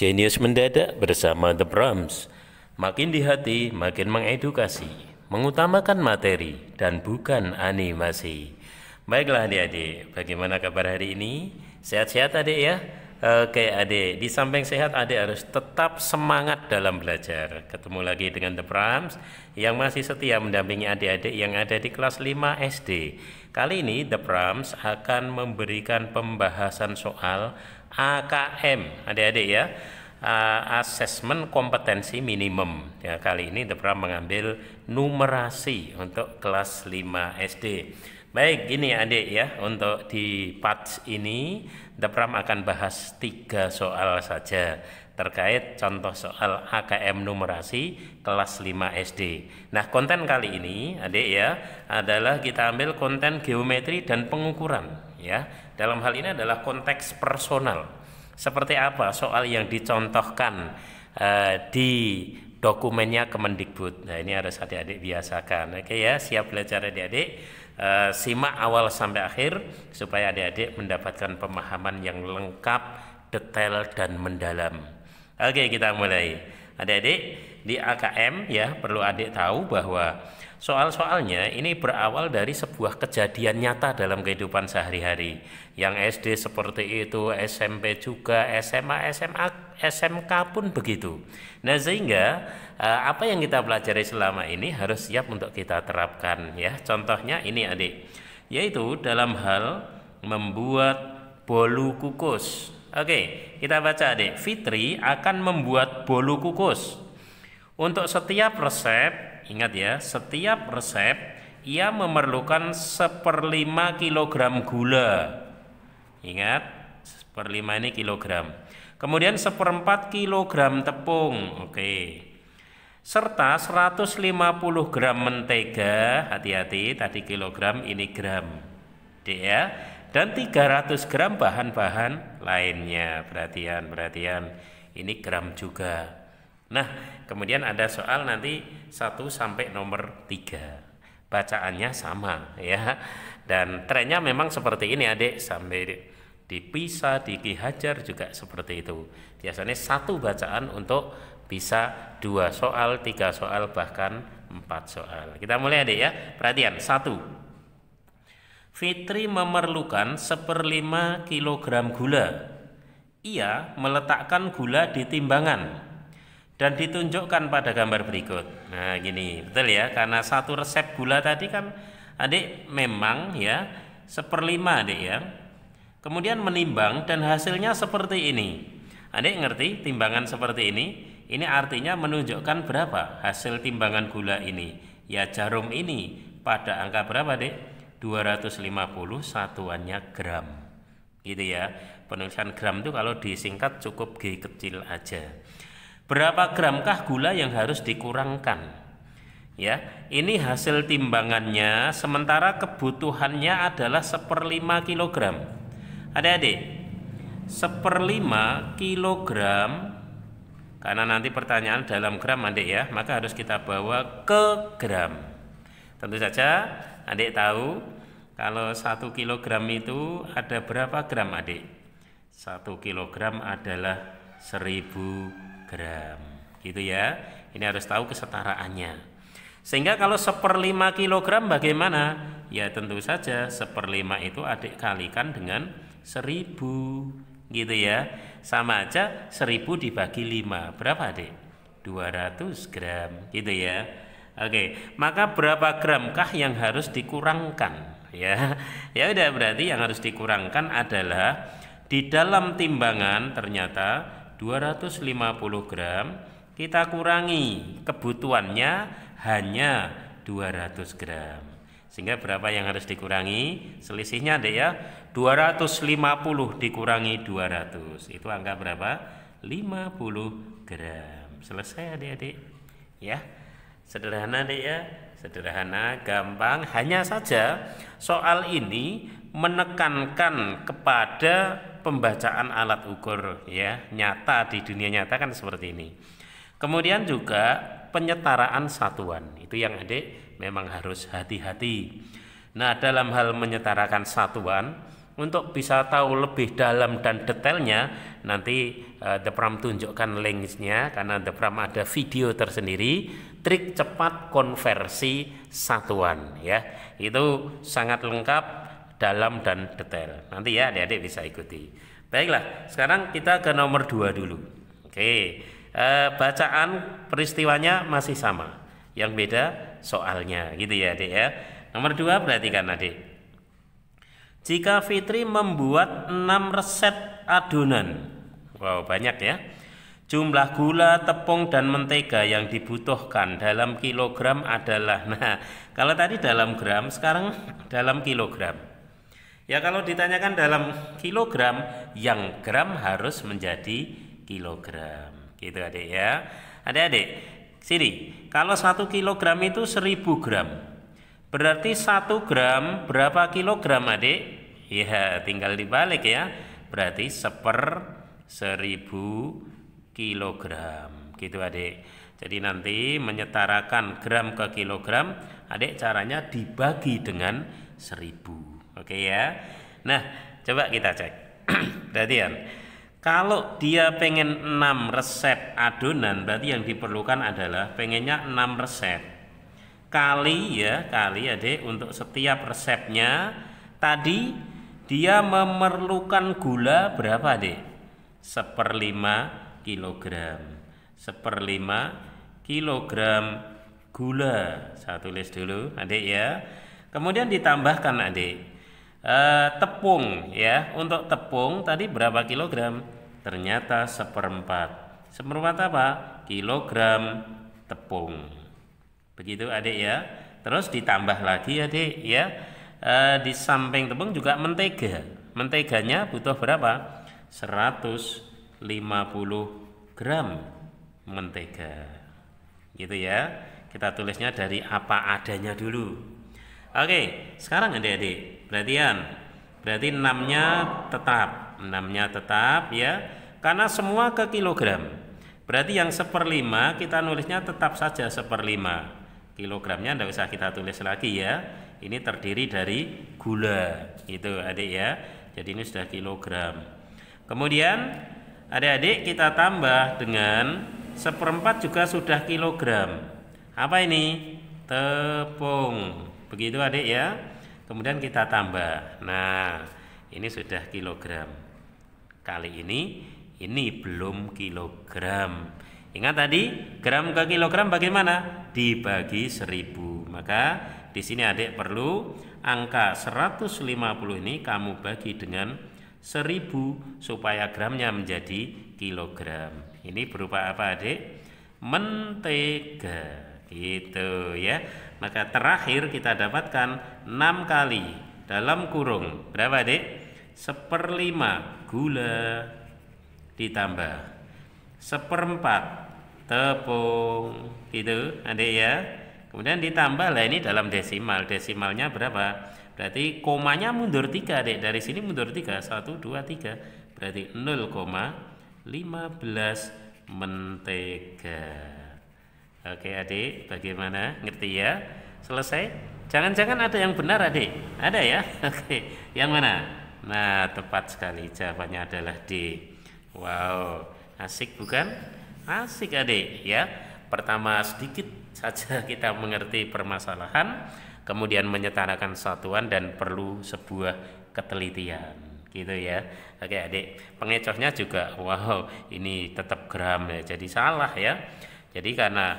Jenius mendadak bersama The Brahms. Makin di hati, makin mengedukasi, mengutamakan materi dan bukan animasi. Baiklah adik-adik, bagaimana kabar hari ini? Sehat-sehat adik ya? Oke adik, di samping sehat adik harus tetap semangat dalam belajar. Ketemu lagi dengan The Brahms yang masih setia mendampingi adik-adik yang ada di kelas 5 SD. Kali ini The Brahms akan memberikan pembahasan soal AKM adik-adik ya, asesmen kompetensi minimum ya. Kali ini The Brahms mengambil numerasi untuk kelas 5 SD. Baik, gini adik ya, untuk di part ini The Brahms akan bahas 3 soal saja terkait contoh soal AKM numerasi kelas 5 SD. Nah, konten kali ini adik ya adalah kita ambil konten geometri dan pengukuran ya. Dalam hal ini adalah konteks personal. Seperti apa soal yang dicontohkan di dokumennya Kemendikbud. Nah, ini harus adik-adik biasakan. Oke ya, siap belajar adik-adik. Simak awal sampai akhir supaya adik-adik mendapatkan pemahaman yang lengkap, detail dan mendalam. Oke, kita mulai. Adik-adik, di AKM ya perlu adik tahu bahwa soal-soalnya ini berawal dari sebuah kejadian nyata dalam kehidupan sehari-hari. Yang SD seperti itu, SMP juga, SMA, SMA, SMK pun begitu. Nah, sehingga apa yang kita pelajari selama ini harus siap untuk kita terapkan ya. Contohnya ini adik, yaitu dalam hal membuat bolu kukus. Oke, kita baca adik. Fitri akan membuat bolu kukus. Untuk setiap resep, ingat ya, setiap resep ia memerlukan 1/5 kilogram gula. Ingat, 1/5 ini kilogram. Kemudian 1/4 kilogram tepung. Oke. Serta 150 gram mentega. Hati-hati, tadi kilogram, ini gram. Dek ya. Dan 300 gram bahan-bahan lainnya. Perhatian. Ini gram juga. Nah, kemudian ada soal nanti 1 sampai nomor 3. Bacaannya sama ya. Dan trennya memang seperti ini adik, sampai dipisah, di Ki Hajar juga seperti itu. Biasanya 1 bacaan untuk bisa 2 soal, 3 soal, bahkan 4 soal. Kita mulai adik ya. Perhatian, 1. Fitri memerlukan 1/5 kilogram gula. Ia meletakkan gula di timbangan dan ditunjukkan pada gambar berikut. Nah, gini, betul ya, karena 1 resep gula tadi kan adik memang ya 1/5 adik ya. Kemudian menimbang dan hasilnya seperti ini. Adik ngerti timbangan seperti ini? Ini artinya menunjukkan berapa hasil timbangan gula ini. Ya, jarum ini pada angka berapa adik? 250, satuannya gram. Gitu ya. Penulisan gram itu kalau disingkat cukup G kecil aja. Berapa gramkah gula yang harus dikurangkan? Ya, ini hasil timbangannya, sementara kebutuhannya adalah 1/5 kilogram. Adik-adik, 1/5 kilogram, karena nanti pertanyaan dalam gram adik ya, maka harus kita bawa ke gram. Tentu saja adik tahu kalau 1 kilogram itu ada berapa gram adik? 1 kilogram adalah 1000 gram, gitu ya. Ini harus tahu kesetaraannya. Sehingga kalau 1/5 kilogram bagaimana? Ya tentu saja 1/5 itu adik kalikan dengan 1000, gitu ya. Sama aja 1000 dibagi 5, berapa adik? 200 gram, gitu ya. Oke, maka berapa gramkah yang harus dikurangkan? Ya, ya udah, berarti yang harus dikurangkan adalah di dalam timbangan ternyata 250 gram, kita kurangi kebutuhannya hanya 200 gram. Sehingga berapa yang harus dikurangi? Selisihnya adik ya, 250 dikurangi 200. Itu angka berapa? 50 gram. Selesai adik-adik. Ya. Sederhana adik ya. Sederhana, gampang. Hanya saja soal ini menekankan kepada pembacaan alat ukur ya, nyata di dunia nyata kan seperti ini. Kemudian juga penyetaraan satuan. Itu yang adik memang harus hati-hati. Nah, dalam hal menyetarakan satuan, untuk bisa tahu lebih dalam dan detailnya, nanti The Pram tunjukkan linknya, karena The Pram ada video tersendiri, trik cepat konversi satuan ya. Itu sangat lengkap, dalam dan detail. Nanti ya adik-adik bisa ikuti. Baiklah, sekarang kita ke nomor 2 dulu. Oke, bacaan peristiwanya masih sama, yang beda soalnya gitu ya adik ya. Nomor 2, perhatikan adik. Jika Fitri membuat 6 resep adonan, wow banyak ya. Jumlah gula, tepung, dan mentega yang dibutuhkan dalam kilogram adalah, nah kalau tadi dalam gram, sekarang dalam kilogram. Ya kalau ditanyakan dalam kilogram, yang gram harus menjadi kilogram. Gitu adik ya. Adik-adik, sini, kalau 1 kilogram itu 1000 gram. Berarti 1 gram berapa kilogram adik? Ya tinggal dibalik ya. Berarti 1/1000 kilogram. Gitu adik. Jadi nanti menyetarakan gram ke kilogram, adik caranya dibagi dengan 1000. Oke ya. Nah coba kita cek. Perhatian. Kalau dia pengen 6 resep adonan, berarti yang diperlukan adalah pengennya 6 resep. Kali adik, untuk setiap resepnya tadi dia memerlukan gula berapa adik? 1/5 kilogram. 1/5 kilogram gula. Saya tulis dulu adik ya. Kemudian ditambahkan adik tepung ya. Untuk tepung tadi berapa kilogram? Ternyata 1/4. 1/4 apa? Kilogram tepung. Begitu adik ya. Terus ditambah lagi adik ya, di samping tepung juga mentega. Menteganya butuh berapa? 150 gram mentega. Gitu ya. Kita tulisnya dari apa adanya dulu. Oke, sekarang adik-adik perhatian. Berarti 6-nya tetap. 6-nya tetap ya. Karena semua ke kilogram. Berarti yang 1/5 kita nulisnya tetap saja 1/5. Kilogramnya tidak usah kita tulis lagi ya. Ini terdiri dari gula, itu adik ya. Jadi ini sudah kilogram. Kemudian adik-adik kita tambah dengan 1/4 juga sudah kilogram. Apa ini? Tepung. Begitu adik ya. Kemudian kita tambah. Nah, ini sudah kilogram. Kali ini belum kilogram. Ingat tadi gram ke kilogram bagaimana? Dibagi 1000. Maka di sini adik perlu angka 150 ini kamu bagi dengan 1000 supaya gramnya menjadi kilogram. Ini berupa apa adik? Mentega. Gitu ya. Maka terakhir kita dapatkan 6 kali dalam kurung berapa adik? 1/5 gula ditambah 1/4 tepung, gitu adik ya. Kemudian ditambah lah, ini dalam desimal. Desimalnya berapa? Berarti komanya mundur 3 adik. Dari sini mundur 3. 1, 2, 3. Berarti 0,15 mentega. Oke adik, bagaimana? Ngerti ya? Selesai? Jangan-jangan ada yang benar adik? Ada ya? Oke, yang mana? Nah, tepat sekali, jawabannya adalah D. Wow, asik bukan? Asik adik ya. Pertama sedikit saja kita mengerti permasalahan, kemudian menyetarakan satuan dan perlu sebuah ketelitian, gitu ya. Oke adik, pengecohnya juga wow, ini tetap gram ya, jadi salah ya. Jadi karena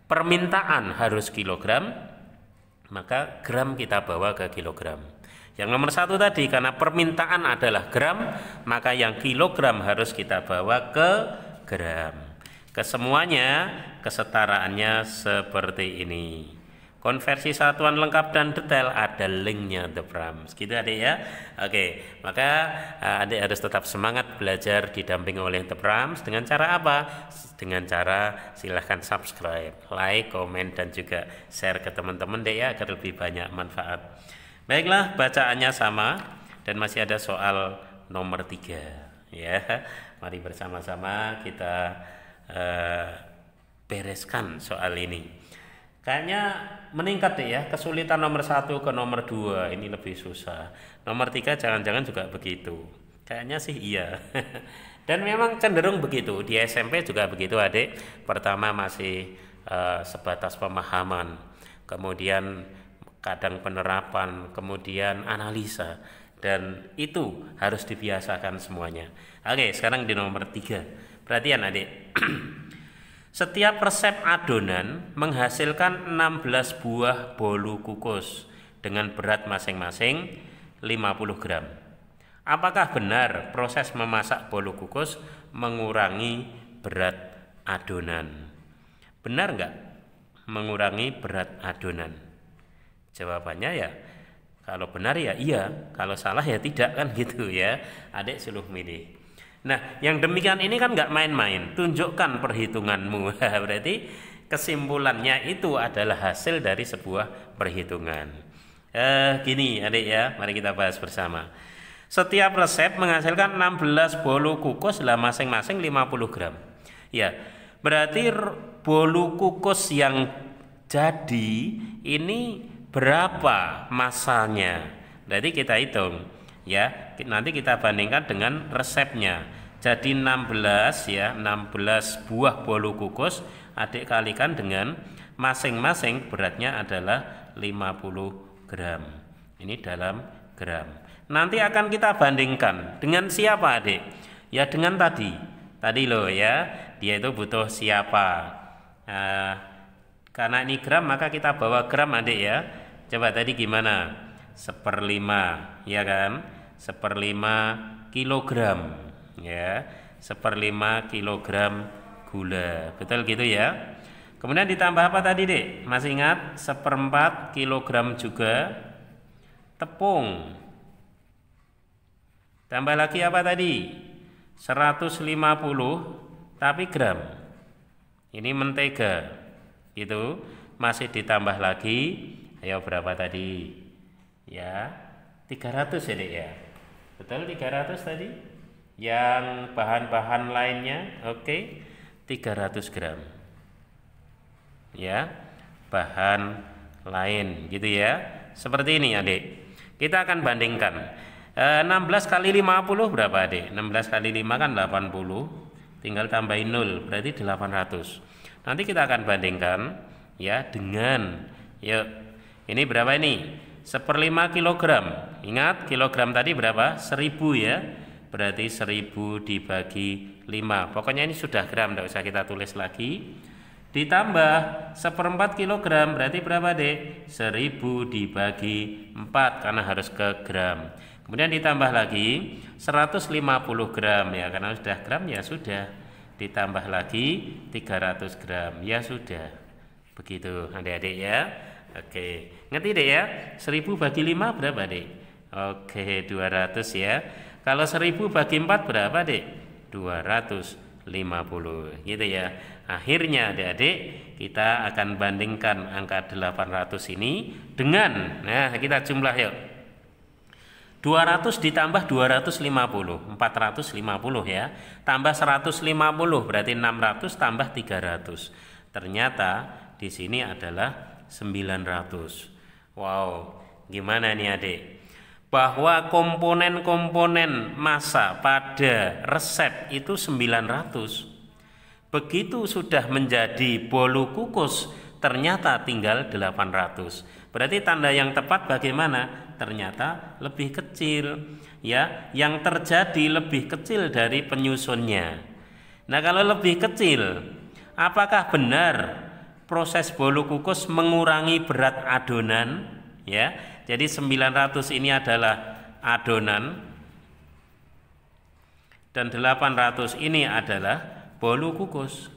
permintaan harus kilogram, maka gram kita bawa ke kilogram. Yang nomor 1 tadi, karena permintaan adalah gram, maka yang kilogram harus kita bawa ke gram. Kesemuanya kesetaraannya seperti ini. Konversi satuan lengkap dan detail ada linknya The Prams, gitu adik ya. Oke, maka adik harus tetap semangat belajar didampingi oleh The Prams. Dengan cara apa? Dengan cara silahkan subscribe, like, komen, dan juga share ke teman-teman deh ya, agar lebih banyak manfaat. Baiklah, bacaannya sama dan masih ada soal nomor 3 ya. Mari bersama-sama kita bereskan soal ini. Kayaknya meningkat deh ya, kesulitan nomor 1 ke nomor 2 ini lebih susah. Nomor 3 jangan-jangan juga begitu. Kayaknya sih iya. Dan memang cenderung begitu, di SMP juga begitu adik. Pertama masih sebatas pemahaman, kemudian kadang penerapan, kemudian analisa. Dan itu harus dibiasakan semuanya. Oke, sekarang di nomor 3. Perhatian adik. Setiap resep adonan menghasilkan 16 buah bolu kukus dengan berat masing-masing 50 gram. Apakah benar proses memasak bolu kukus mengurangi berat adonan? Benar nggak mengurangi berat adonan? Jawabannya ya, kalau benar ya iya, kalau salah ya tidak, kan gitu ya. Adik suruh milih. Nah, yang demikian ini kan nggak main-main. Tunjukkan perhitunganmu. Berarti kesimpulannya itu adalah hasil dari sebuah perhitungan. Gini adik ya, mari kita bahas bersama. Setiap resep menghasilkan 16 bolu kukus lah masing-masing 50 gram. Ya, berarti bolu kukus yang jadi ini berapa masanya? Jadi kita hitung ya, nanti kita bandingkan dengan resepnya. Jadi 16 ya, 16 buah bolu kukus adik kalikan dengan masing-masing beratnya adalah 50 gram. Ini dalam gram. Nanti akan kita bandingkan dengan siapa adik? Ya dengan tadi loh ya, dia itu butuh siapa. Karena ini gram maka kita bawa gram adik ya. Coba tadi gimana? 1/5 ya kan? 1/5 kilogram ya, 1/5 kilogram gula, betul gitu ya. Kemudian ditambah apa tadi dek? Masih ingat? 1/4 kilogram juga tepung. Tambah lagi apa tadi? 150 tapi gram. Ini mentega gitu. Masih ditambah lagi, ayo berapa tadi? Ya 300 ya dek ya. Betul 300 tadi. Yang bahan-bahan lainnya oke, 300 gram ya, bahan lain gitu ya. Seperti ini adik. Kita akan bandingkan 16 kali 50 berapa adik? 16 kali 5 kan 80, tinggal tambahin 0 berarti 800. Nanti kita akan bandingkan ya dengan, yuk ini berapa ini? 1/5 kilogram. Ingat kilogram tadi berapa? 1000 ya. Berarti 1000 dibagi 5. Pokoknya ini sudah gram, tidak usah kita tulis lagi. Ditambah 1/4 kilogram berarti berapa dek? 1000 dibagi 4 karena harus ke gram. Kemudian ditambah lagi 150 gram ya, karena sudah gram ya sudah. Ditambah lagi 300 gram ya sudah. Begitu adik-adik ya. Oke, ngerti dek ya? 1000 bagi 5 berapa dek? Oke, 200 ya. Kalau 1000 bagi 4 berapa dek? 250 gitu ya. Akhirnya adik-adik kita akan bandingkan angka 800 ini dengan, nah kita jumlah yuk. 200 ditambah 250, 450 ya. Tambah 150 berarti 600 tambah 300. Ternyata di sini adalah 900. Wow, gimana nih adik? Bahwa komponen-komponen massa pada resep itu 900. Begitu sudah menjadi bolu kukus ternyata tinggal 800. Berarti tanda yang tepat bagaimana? Ternyata lebih kecil ya, yang terjadi lebih kecil dari penyusunnya. Nah, kalau lebih kecil, apakah benar proses bolu kukus mengurangi berat adonan ya? Jadi 900 ini adalah adonan dan 800 ini adalah bolu kukus.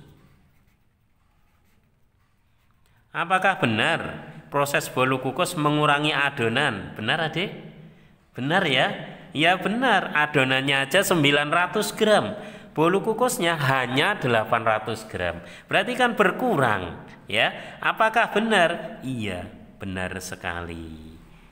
Apakah benar proses bolu kukus mengurangi adonan? Benar adik? Benar ya? Ya benar, adonannya aja 900 gram, bolu kukusnya hanya 800 gram. Berarti kan berkurang ya. Apakah benar? Iya, benar sekali.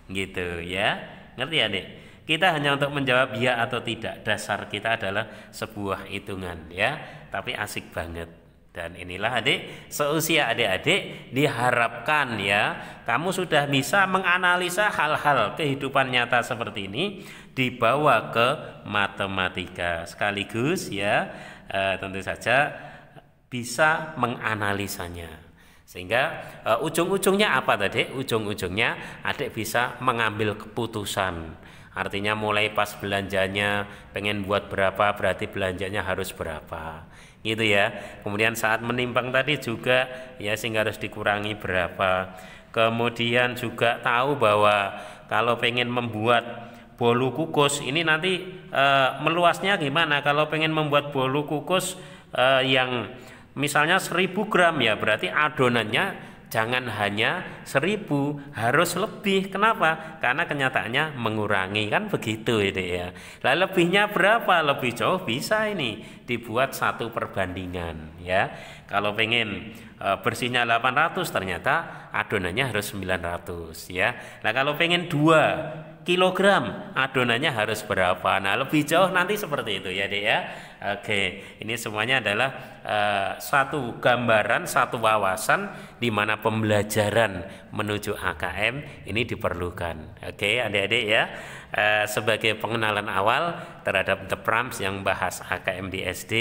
Gitu ya. Ngerti adik? Kita hanya untuk menjawab ya atau tidak. Dasar kita adalah sebuah hitungan ya, tapi asik banget. Dan inilah adik, seusia adik-adik diharapkan ya, kamu sudah bisa menganalisa hal-hal kehidupan nyata seperti ini dibawa ke matematika sekaligus ya, tentu saja bisa menganalisanya. Sehingga ujung-ujungnya apa tadi? Ujung-ujungnya adik bisa mengambil keputusan. Artinya mulai pas belanjanya pengen buat berapa, berarti belanjanya harus berapa, gitu ya. Kemudian saat menimbang tadi juga ya, sehingga harus dikurangi berapa. Kemudian juga tahu bahwa kalau pengen membuat bolu kukus ini nanti meluasnya gimana. Kalau pengen membuat bolu kukus yang misalnya 1000 gram ya, berarti adonannya jangan hanya 1000, harus lebih. Kenapa? Karena kenyataannya mengurangi, kan begitu ini ya. Lah lebihnya berapa? Lebih jauh bisa ini dibuat 1 perbandingan ya. Kalau pengen bersihnya 800, ternyata adonannya harus 900 ya. Nah kalau pengen 2 kilogram, adonannya harus berapa? Nah lebih jauh nanti seperti itu ya Dek ya. Oke, ini semuanya adalah satu gambaran, satu wawasan di mana pembelajaran menuju AKM ini diperlukan. Oke adik-adik ya, sebagai pengenalan awal terhadap The Prams yang bahas AKM di SD,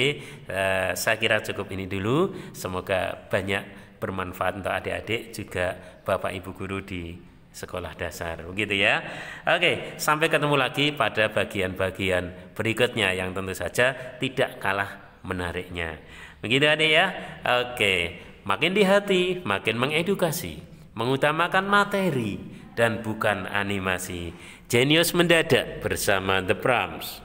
saya kira cukup ini dulu. Semoga banyak bermanfaat untuk adik-adik juga Bapak Ibu guru di sekolah dasar, begitu ya. Oke, sampai ketemu lagi pada bagian-bagian berikutnya yang tentu saja tidak kalah menariknya. Begitu adik ya. Oke, makin di hati, makin mengedukasi, mengutamakan materi dan bukan animasi. Jenius mendadak bersama The Prams.